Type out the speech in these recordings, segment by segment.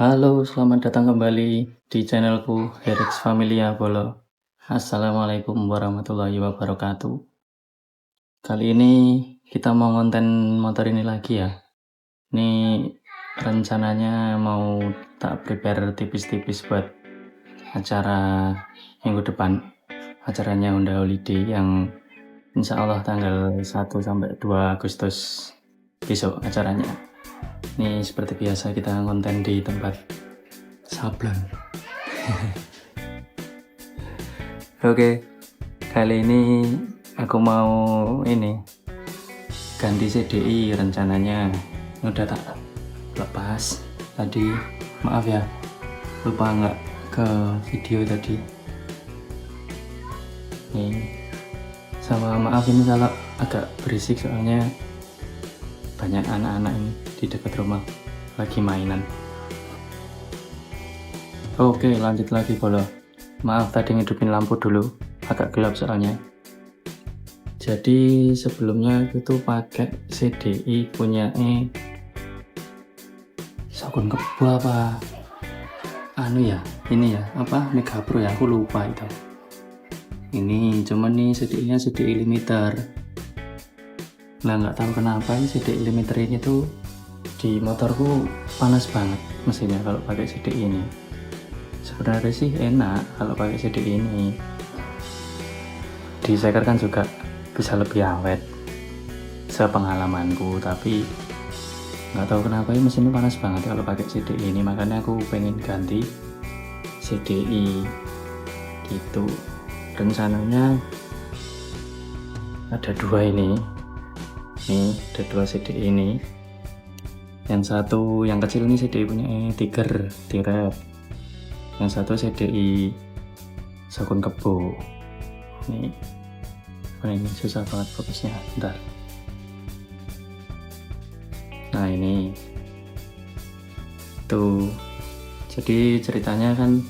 Halo, selamat datang kembali di channelku Herix Familia Bolo. Assalamualaikum warahmatullahi wabarakatuh. Kali ini kita mau konten motor ini lagi ya. Ini rencananya mau tak prepare tipis-tipis buat acara minggu depan. Acaranya Honda Holiday yang insya Allah tanggal 1 sampai 2 Agustus besok acaranya. Ini seperti biasa kita konten di tempat sablon. Oke, kali ini aku mau ganti CDI rencananya. Udah tak lepas tadi, maaf ya, lupa nggak ke video tadi. Nih, sama maaf ini kalau agak berisik soalnya banyak anak-anak ini di dekat rumah lagi mainan. Oke, lanjut lagi Bolo. Maaf tadi ngidupin lampu dulu, agak gelap soalnya. Jadi sebelumnya aku tuh pakai CDI punya Shogun Kebo apa ini ya apa Mega Pro ya, aku lupa itu. Ini cuman nih CDI nya CDI limiter. Nah nggak tahu kenapa ini CDI limiter ini tuh di motorku panas banget mesinnya kalau pakai CDI ini. Sebenarnya sih enak kalau pakai CDI ini, di seker kan juga bisa lebih awet sepengalamanku, tapi nggak tahu kenapa ini mesinnya panas banget kalau pakai CDI ini, makanya aku pengen ganti CDI gitu. Rencananya ada dua ini ada dua CDI ini. Yang satu yang kecil ini CDI punya Tiger Direct, yang satu CDI Shogun Kebo. Ini susah banget fokusnya, bentar. Nah ini tuh, jadi ceritanya kan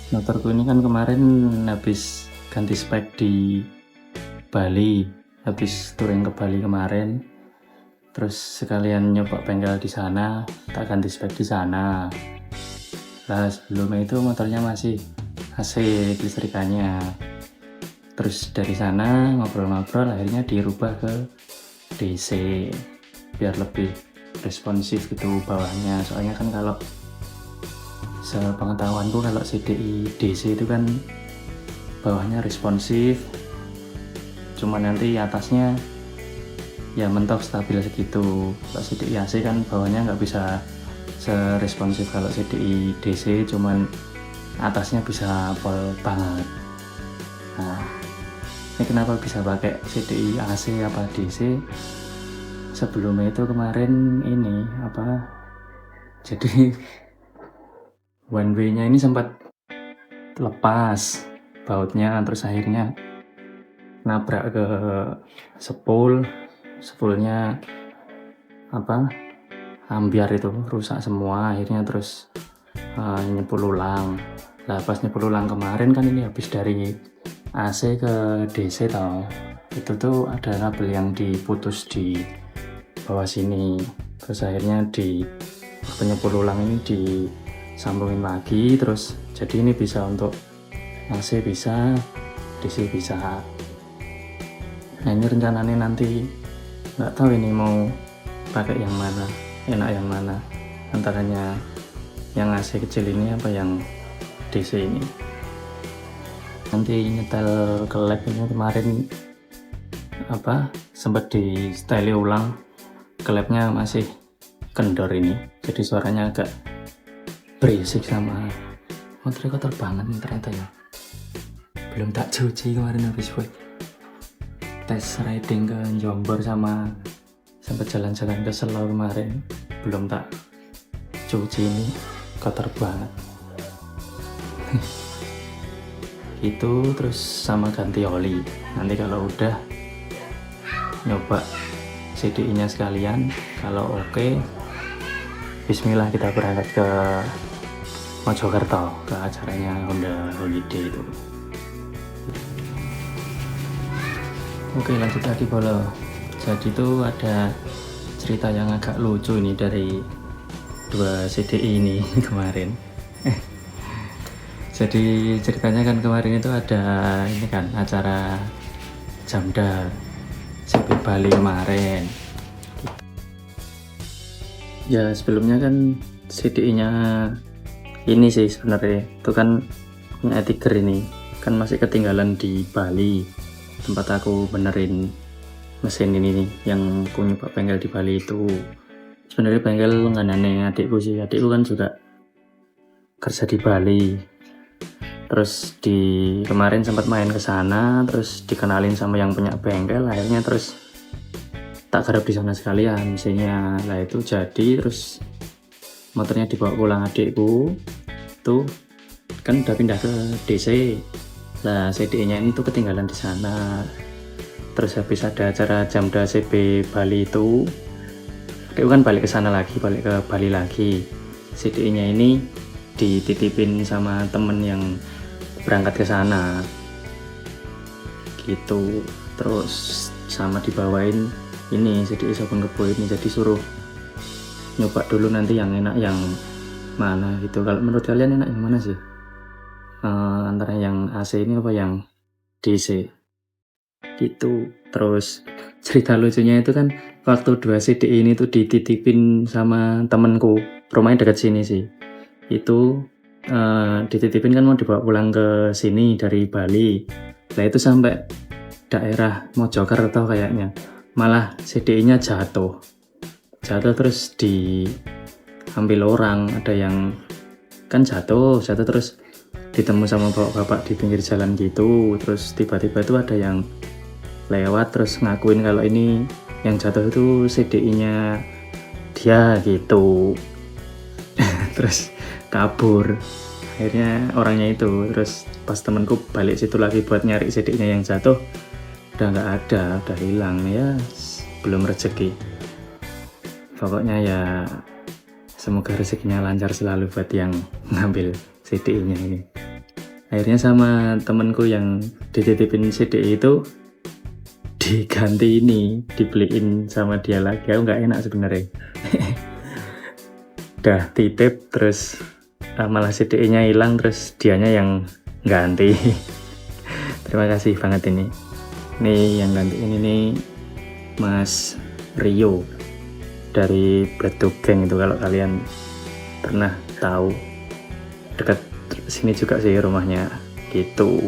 motorku ini kan kemarin habis ganti spek di Bali, habis touring ke Bali kemarin, terus sekalian nyoba bengkel di sana, tak ganti spek di sana. Nah sebelumnya itu motornya masih AC listrikannya, terus dari sana ngobrol-ngobrol akhirnya dirubah ke DC biar lebih responsif gitu bawahnya. Soalnya kan kalau sepengetahuanku kalau CDI DC itu kan bawahnya responsif, cuma nanti atasnya ya mentok stabil segitu. Kalau CDI AC kan bawahnya nggak bisa seresponsif kalau CDI DC, cuman atasnya bisa pol banget. Nah ini kenapa bisa pakai CDI AC apa DC? Sebelumnya itu kemarin jadi one way nya ini sempat lepas bautnya, terus akhirnya nabrak ke spoolnya ambiar itu rusak semua. Akhirnya terus nyepul ulang. Lah pas nyepul ulang kemarin kan ini habis dari AC ke DC tau, itu tuh ada kabel yang diputus di bawah sini, terus akhirnya di penyepul ulang ini disambungin lagi, terus jadi ini bisa untuk AC bisa, DC bisa. Nah ini rencananya nanti nggak tahu ini mau pakai yang mana, enak yang mana antaranya yang AC kecil ini apa yang DC ini. Nanti nyetel ke lab ini kemarin sempat di style ulang, ke labnya masih kendor ini, jadi suaranya agak berisik sama motornya kotor banget nih ternyata ya. Belum tak cuci kemarin habis buat tes riding ke Jombor sama sempat jalan-jalan ke Selo kemarin, belum tak cuci, ini kotor banget. Itu terus sama ganti oli. Nanti kalau udah nyoba CDI nya sekalian, kalau oke, bismillah kita berangkat ke Mojokerto ke acaranya Honda Holiday itu. Oke lanjut lagi Bolo. Jadi tuh ada cerita yang agak lucu ini dari dua CDI ini kemarin. Jadi ceritanya kan kemarin itu ada ini kan acara Jamda CB Bali kemarin. Ya sebelumnya kan CDI-nya ini sih sebenarnya itu kan punya Tiger ini kan masih ketinggalan di Bali, tempat aku benerin mesin ini nih yang punya Pak bengkel di Bali itu. Sebenarnya bengkel langganannya adikku sih, adikku kan juga kerja di Bali. Terus kemarin sempat main ke sana, terus dikenalin sama yang punya bengkel, akhirnya terus tak garap di sana sekalian mesinnya. Lah itu jadi, terus motornya dibawa pulang adikku tuh kan udah pindah ke DC. Lah CDI-nya ini tuh ketinggalan di sana. Terus habis ada acara Jamda CB Bali itu, adikku kan balik ke sana lagi, balik ke Bali lagi. CDI-nya ini dititipin sama temen yang berangkat ke sana gitu. Terus sama dibawain ini CDI sabun kebo ini, jadi suruh nyoba dulu nanti yang enak yang mana gitu. Kalau menurut kalian enak yang mana sih? Antara yang AC ini apa yang DC gitu. Terus cerita lucunya itu kan waktu dua CDI ini tuh dititipin sama temenku, rumahnya dekat sini sih. Itu dititipin kan mau dibawa pulang ke sini dari Bali. Nah itu sampai daerah Mojokerto kayaknya, malah CDI-nya jatuh terus diambil orang. Ada yang kan jatuh terus ditemu sama bapak di pinggir jalan gitu. Terus tiba-tiba itu ada yang lewat terus ngakuin kalau ini yang jatuh itu CDI-nya dia gitu. Terus kabur akhirnya orangnya itu. Terus pas temenku balik situ lagi buat nyari CDI-nya yang jatuh, udah nggak ada, udah hilang. Ya belum rezeki. Pokoknya ya semoga rezekinya lancar selalu buat yang ngambil CDI-nya ini. Akhirnya sama temenku yang dititipin CDI itu diganti ini, dibeliin sama dia lagi. Aku nggak enak sebenarnya. Udah titip terus malah CDI-nya hilang, terus dianya yang ganti. Terima kasih banget ini. Nih yang gantiin ini Mas Rio dari Bledug Gang itu, kalau kalian pernah tahu, dekat sini juga sih rumahnya gitu.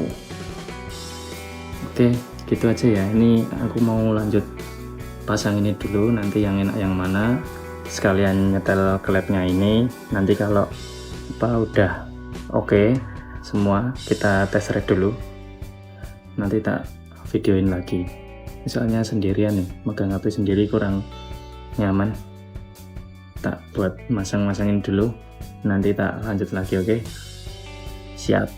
Oke, gitu aja ya. Ini aku mau lanjut pasang ini dulu, nanti yang enak yang mana sekalian nyetel klepnya ini. Nanti kalau udah oke semua, kita tes ride dulu, nanti tak videoin lagi. Misalnya sendirian nih, megang HP sendiri kurang nyaman, tak buat masang-masangin dulu, nanti tak lanjut lagi. Oke, siap.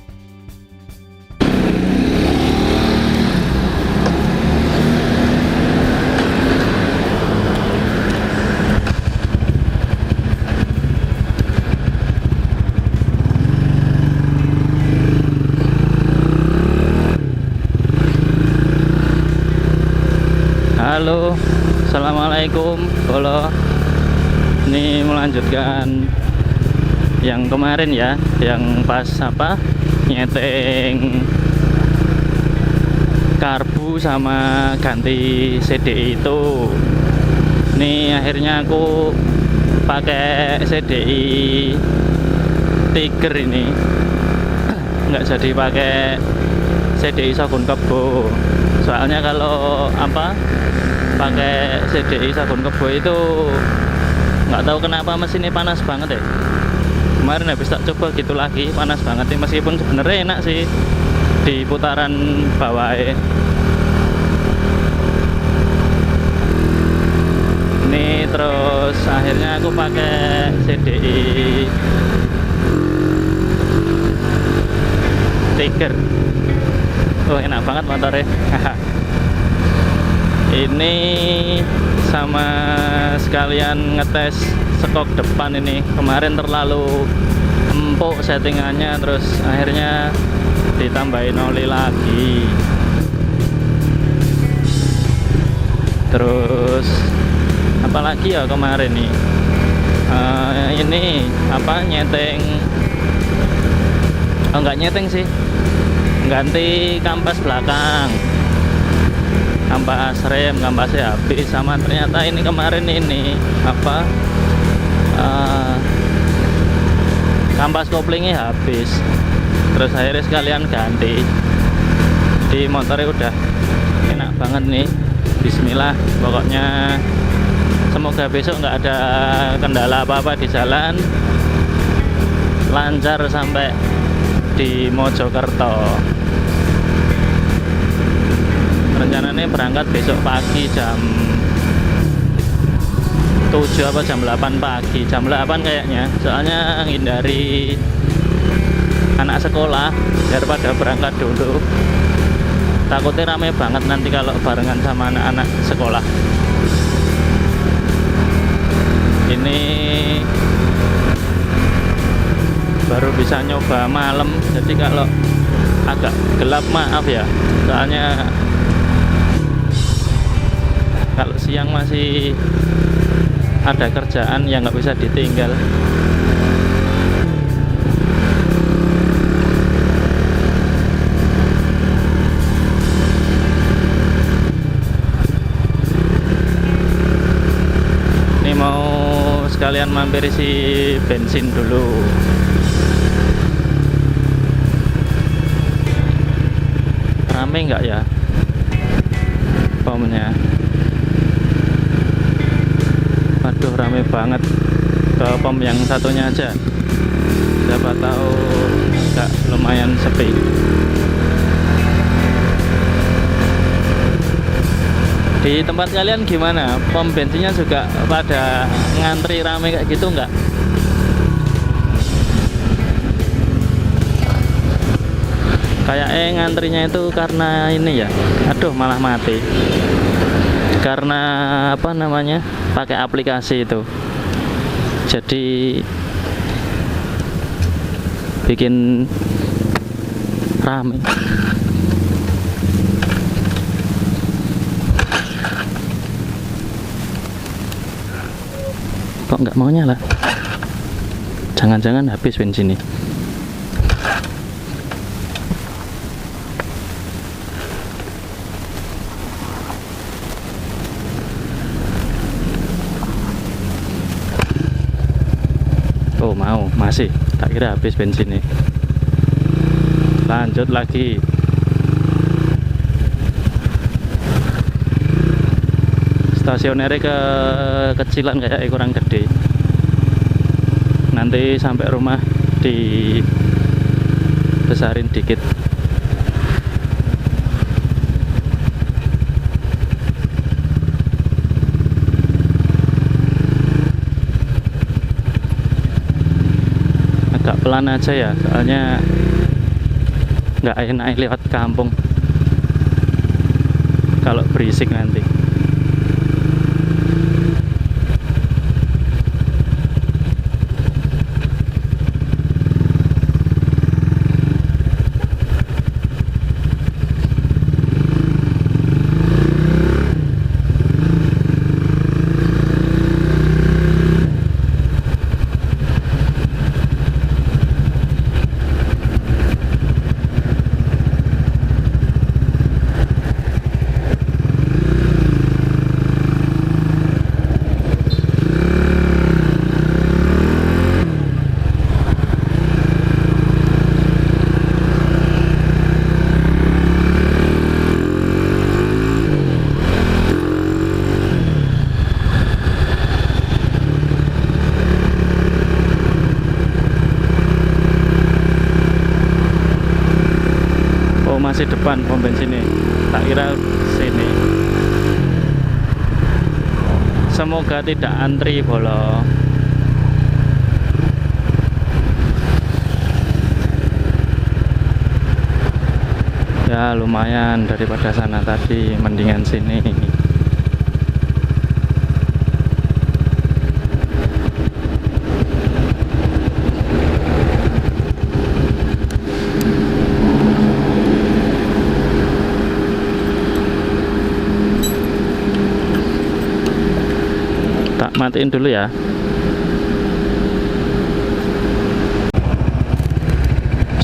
Halo, assalamualaikum. Kalau ini melanjutkan yang kemarin ya, yang pas nyeting karbu sama ganti CDI itu. Ini akhirnya aku pakai CDI Tiger ini, nggak jadi pakai CDI sabun kebo. Soalnya kalau pakai CDI sabun kebo itu nggak tahu kenapa mesinnya panas banget ya. Kemarin habis tak coba gitu lagi, panas banget ya. Meskipun sebenarnya enak sih di putaran bawah ya. Ini terus akhirnya aku pakai CDI Tiger. Oh enak banget motornya. Ini sama sekalian ngetes skok depan ini. Kemarin terlalu empuk settingannya, terus akhirnya ditambahin oli lagi. Terus apalagi ya kemarin nih, ini apa, nyeteng, oh enggak nyeteng sih, ganti kampas belakang, kampas rem, kampasnya habis. Sama ternyata ini kemarin ini apa, kampas koplingnya habis, terus akhirnya sekalian ganti. Di motornya udah enak banget nih. Bismillah, pokoknya semoga besok nggak ada kendala apa-apa di jalan, lancar sampai di Mojokerto. Rencananya berangkat besok pagi jam 7 apa jam 8 pagi, jam 8 kayaknya, soalnya hindari anak sekolah biar pada berangkat dulu. Takutnya rame banget nanti kalau barengan sama anak-anak sekolah. Ini baru bisa nyoba malam, jadi kalau agak gelap maaf ya, soalnya kalau siang masih ada kerjaan yang nggak bisa ditinggal. Ini mau sekalian mampir isi bensin dulu. Rame nggak ya pomnya? Waduh, rame banget. Ke pom yang satunya aja, siapa tahu nggak, lumayan sepi. Di tempat kalian gimana? Pom bensinnya juga pada ngantri rame kayak gitu nggak? Kayaknya ngantrinya itu karena ini ya, aduh malah mati. Karena apa namanya, pakai aplikasi itu, jadi bikin rame. Kok nggak mau nyala? Jangan-jangan habis bensinnya. Oh mau, masih, tak kira habis bensinnya. Lanjut lagi. Stasionernya kecilan, kayak kurang gede. Nanti sampai rumah dibesarin dikit. Agak pelan aja ya, soalnya nggak enak lewat kampung kalau berisik nanti. Masih depan pom bensin ini, tak kira sini. Semoga tidak antri bolo. Ya lumayan, daripada sana tadi, mendingan sini. Matiin dulu ya.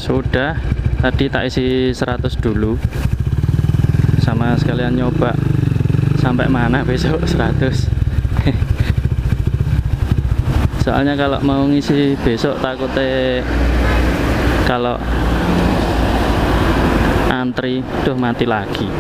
Sudah, tadi tak isi 100 dulu sama sekalian nyoba sampai mana besok 100. Soalnya kalau mau ngisi besok takutnya kalau antri tuh mati lagi.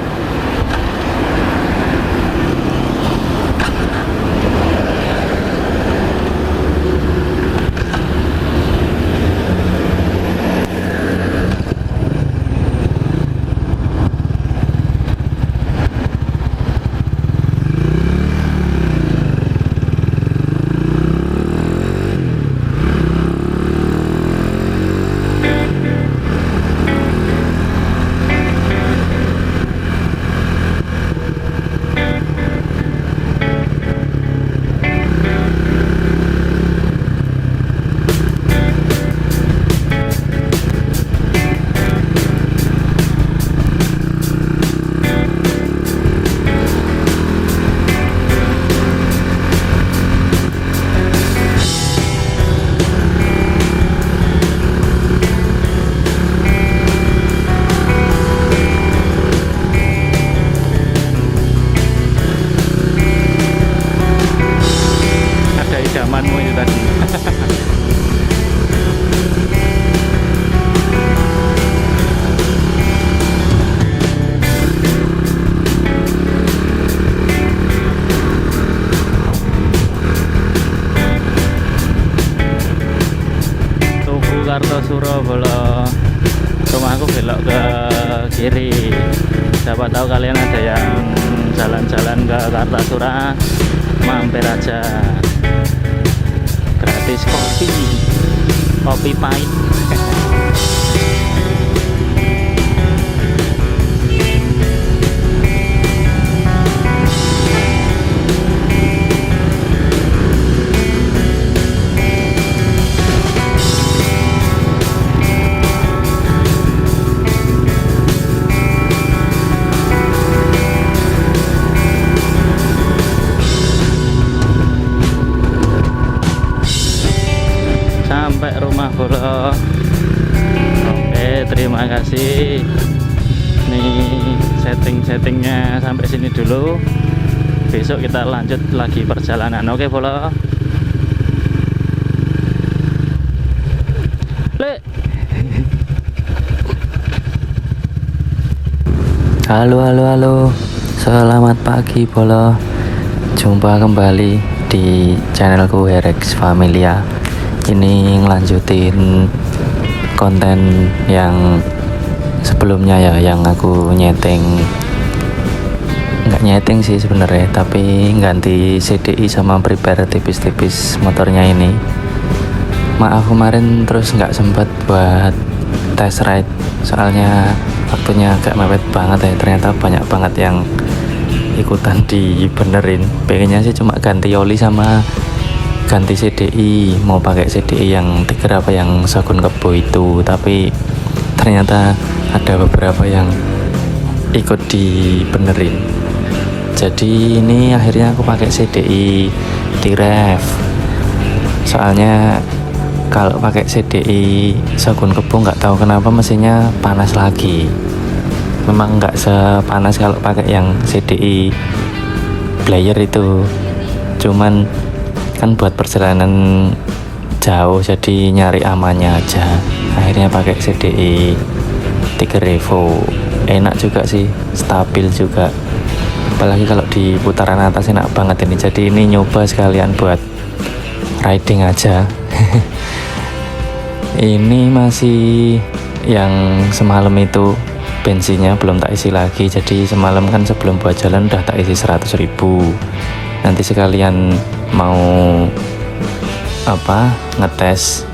Idamanmu itu tadi. Tugu Kartosuro Bolo, rumahku belok ke kiri. Siapa tahu kalian ada yang jalan-jalan ke Kartasura, mampir aja. Gratis kopi pahit. Sampai rumah Bolo. Oke, terima kasih. Nih setting-settingnya sampai sini dulu. Besok kita lanjut lagi perjalanan. Oke Bolo. Halo. Selamat pagi Bolo. Jumpa kembali di channelku Herex Familia. Ini ngelanjutin konten yang sebelumnya ya, yang aku nggak nyeting sih sebenarnya, tapi ganti CDI sama prepare tipis-tipis motornya ini. Maaf kemarin terus nggak sempet buat test ride, soalnya waktunya agak mepet banget ya. Ternyata banyak banget yang ikutan dibenerin. Pengennya sih cuma ganti oli sama ganti CDI, mau pakai CDI yang Tiger apa yang Shogun Kebo itu, tapi ternyata ada beberapa yang ikut dibenerin. Jadi ini akhirnya aku pakai CDI T-Rev. Soalnya kalau pakai CDI Shogun Kebo nggak tahu kenapa mesinnya panas lagi. Memang nggak sepanas kalau pakai yang CDI Blayer itu, cuman kan buat perjalanan jauh jadi nyari amannya aja, akhirnya pakai CDI Tiger Evo. Enak juga sih, stabil juga, apalagi kalau di putaran atas enak banget ini. Jadi ini nyoba sekalian buat riding aja. Ini masih yang semalam itu bensinnya belum tak isi lagi, jadi semalam kan sebelum buat jalan udah tak isi 100.000. Nanti sekalian mau ngetes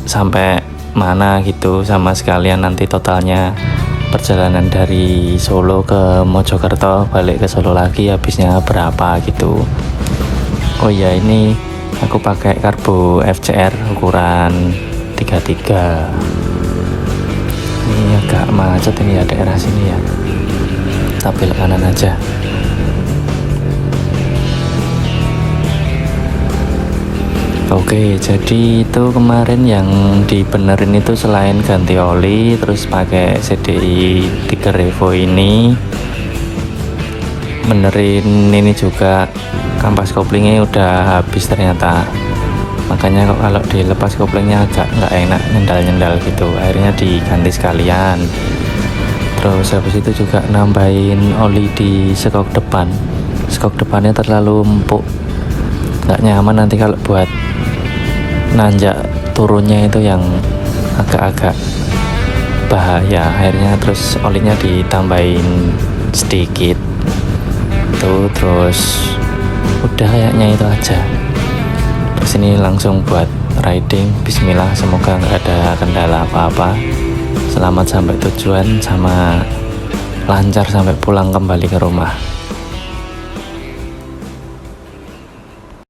sampai mana gitu, sama sekalian nanti totalnya perjalanan dari Solo ke Mojokerto balik ke Solo lagi habisnya berapa gitu. Oh iya, ini aku pakai karbo FCR ukuran 33. Ini agak macet ini ya daerah sini ya, kita belok kanan aja. Oke, jadi itu kemarin yang dibenerin itu selain ganti oli terus pakai CDI 3 Revo ini, benerin ini juga kampas koplingnya udah habis ternyata. Makanya kalau dilepas koplingnya agak nggak enak, nyendal-nyendal gitu, akhirnya diganti sekalian. Terus habis itu juga nambahin oli di sekok depan. Sekok depannya terlalu empuk, nggak nyaman nanti kalau buat nanjak turunnya itu yang agak-agak bahaya. Akhirnya terus olinya ditambahin sedikit tuh, terus udah kayaknya itu aja. Terus ini langsung buat riding. Bismillah, semoga nggak ada kendala apa-apa, selamat sampai tujuan sama lancar sampai pulang kembali ke rumah.